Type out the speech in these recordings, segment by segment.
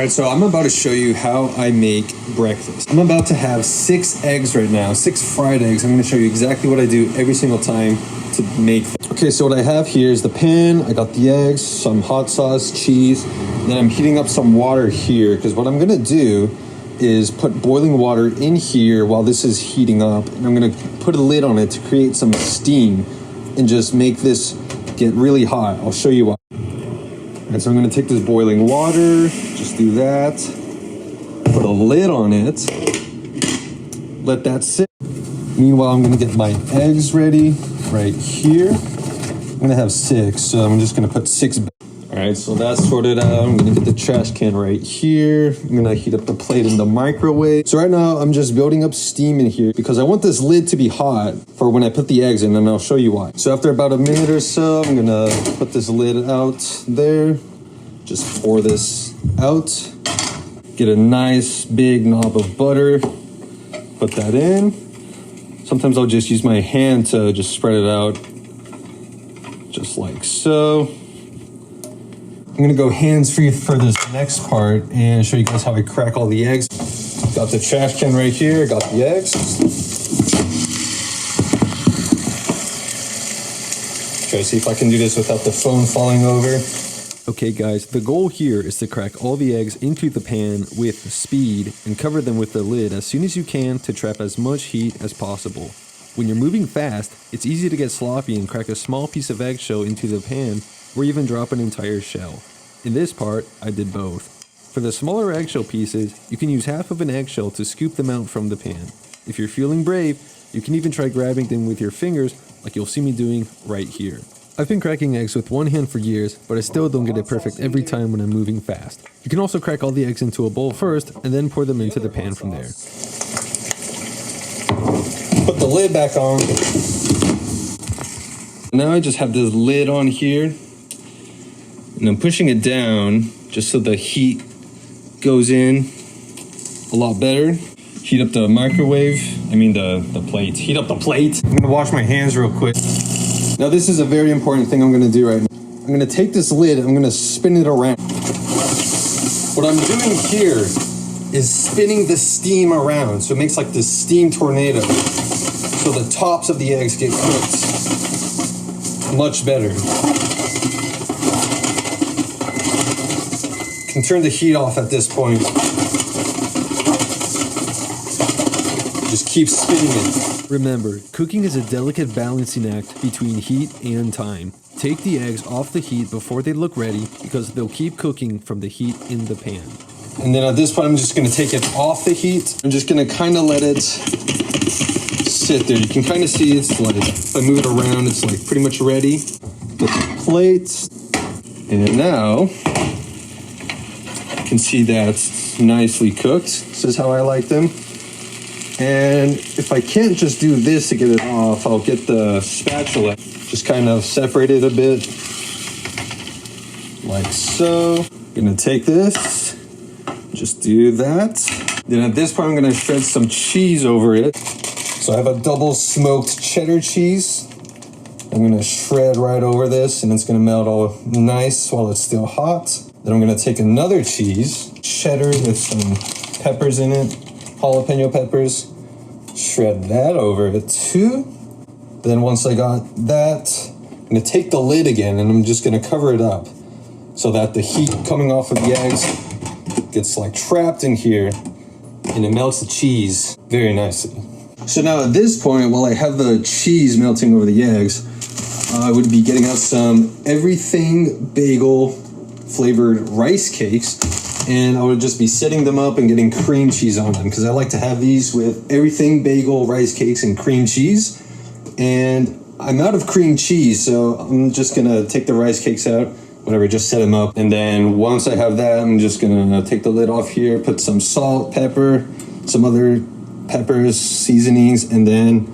All right, so I'm about to show you how I make breakfast. I'm about to have 6 eggs right now, 6 fried eggs. I'm gonna show you exactly what I do every single time to make them. Okay, so what I have here is the pan. I got the eggs, some hot sauce, cheese. Then I'm heating up some water here because what I'm gonna do is put boiling water in here while this is heating up. And I'm gonna put a lid on it to create some steam and just make this get really hot. I'll show you why. And so I'm gonna take this boiling water, just do that, put a lid on it, let that sit. Meanwhile, I'm gonna get my eggs ready right here. I'm gonna have 6, so I'm just gonna put 6 back. All right, so that's sorted out. I'm gonna get the trash can right here. I'm gonna heat up the plate in the microwave. So right now, I'm just building up steam in here because I want this lid to be hot for when I put the eggs in, and I'll show you why. So after about a minute or so, I'm gonna put this lid out there. Just pour this out. Get a nice big knob of butter. Put that in. Sometimes I'll just use my hand to just spread it out. Just like so. I'm gonna go hands-free for this next part and show you guys how I crack all the eggs. Got the trash can right here, got the eggs. Try to see if I can do this without the phone falling over. Okay guys, the goal here is to crack all the eggs into the pan with speed and cover them with the lid as soon as you can to trap as much heat as possible. When you're moving fast, it's easy to get sloppy and crack a small piece of eggshell into the pan or even drop an entire shell. In this part, I did both. For the smaller eggshell pieces, you can use half of an eggshell to scoop them out from the pan. If you're feeling brave, you can even try grabbing them with your fingers like you'll see me doing right here. I've been cracking eggs with one hand for years, but I still don't get it perfect every time when I'm moving fast. You can also crack all the eggs into a bowl first and then pour them into the pan from there. Put the lid back on. Now I just have this lid on here and I'm pushing it down just so the heat goes in a lot better. Heat up the microwave, the plate. Heat up the plate. I'm gonna wash my hands real quick. Now this is a very important thing I'm gonna do right now. I'm gonna take this lid, I'm gonna spin it around. What I'm doing here is spinning the steam around, so it makes like this steam tornado. So the tops of the eggs get cooked much better. You can turn the heat off at this point. Just keep spinning it. Remember, cooking is a delicate balancing act between heat and time. Take the eggs off the heat before they look ready because they'll keep cooking from the heat in the pan. And then at this point, I'm just gonna take it off the heat. I'm just gonna kind of let it sit there. You can kind of see it's like, if I move it around, it's like pretty much ready. Get the plate. And now, you can see that's nicely cooked. This is how I like them. And if I can't just do this to get it off, I'll get the spatula. Just kind of separate it a bit. Like so. I'm gonna take this, just do that. Then at this point, I'm gonna shred some cheese over it. So I have a double smoked cheddar cheese. I'm gonna shred right over this and it's gonna melt all nice while it's still hot. Then I'm gonna take another cheese, cheddar with some peppers in it, jalapeno peppers. Shred that over it too. Then once I got that, I'm gonna take the lid again and I'm just gonna cover it up so that the heat coming off of the eggs gets like trapped in here and it melts the cheese very nicely. So now at this point, while I have the cheese melting over the eggs, I would be getting out some Everything Bagel flavored rice cakes, and I would just be setting them up and getting cream cheese on them because I like to have these with Everything Bagel rice cakes and cream cheese. And I'm out of cream cheese, so I'm just gonna take the rice cakes out, whatever, just set them up. And then once I have that, I'm just gonna take the lid off here, put some salt, pepper, some other peppers, seasonings, and then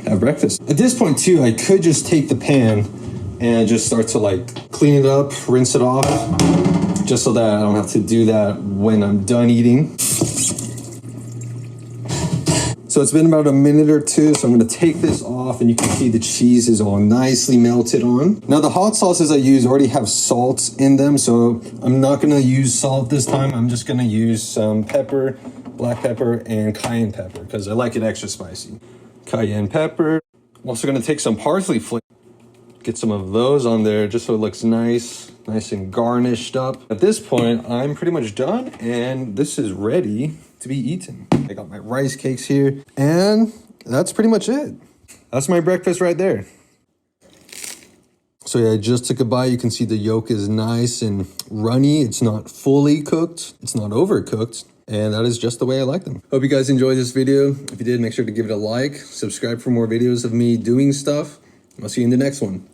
have breakfast. At this point too, I could just take the pan and just start to like clean it up, rinse it off, just so that I don't have to do that when I'm done eating. So it's been about a minute or two, so I'm gonna take this off and you can see the cheese is all nicely melted on. Now the hot sauces I use already have salt in them, so I'm not gonna use salt this time. I'm just gonna use some pepper, black pepper, and cayenne pepper because I like it extra spicy. Cayenne pepper. I'm also gonna take some parsley flakes, get some of those on there just so it looks nice and garnished up. At this point, I'm pretty much done and this is ready to be eaten. I got my rice cakes here and that's pretty much it. That's my breakfast right there. So yeah, I just took a bite. You can see the yolk is nice and runny. It's not fully cooked. It's not overcooked. And that is just the way I like them. Hope you guys enjoyed this video. If you did, make sure to give it a like. Subscribe for more videos of me doing stuff. I'll see you in the next one.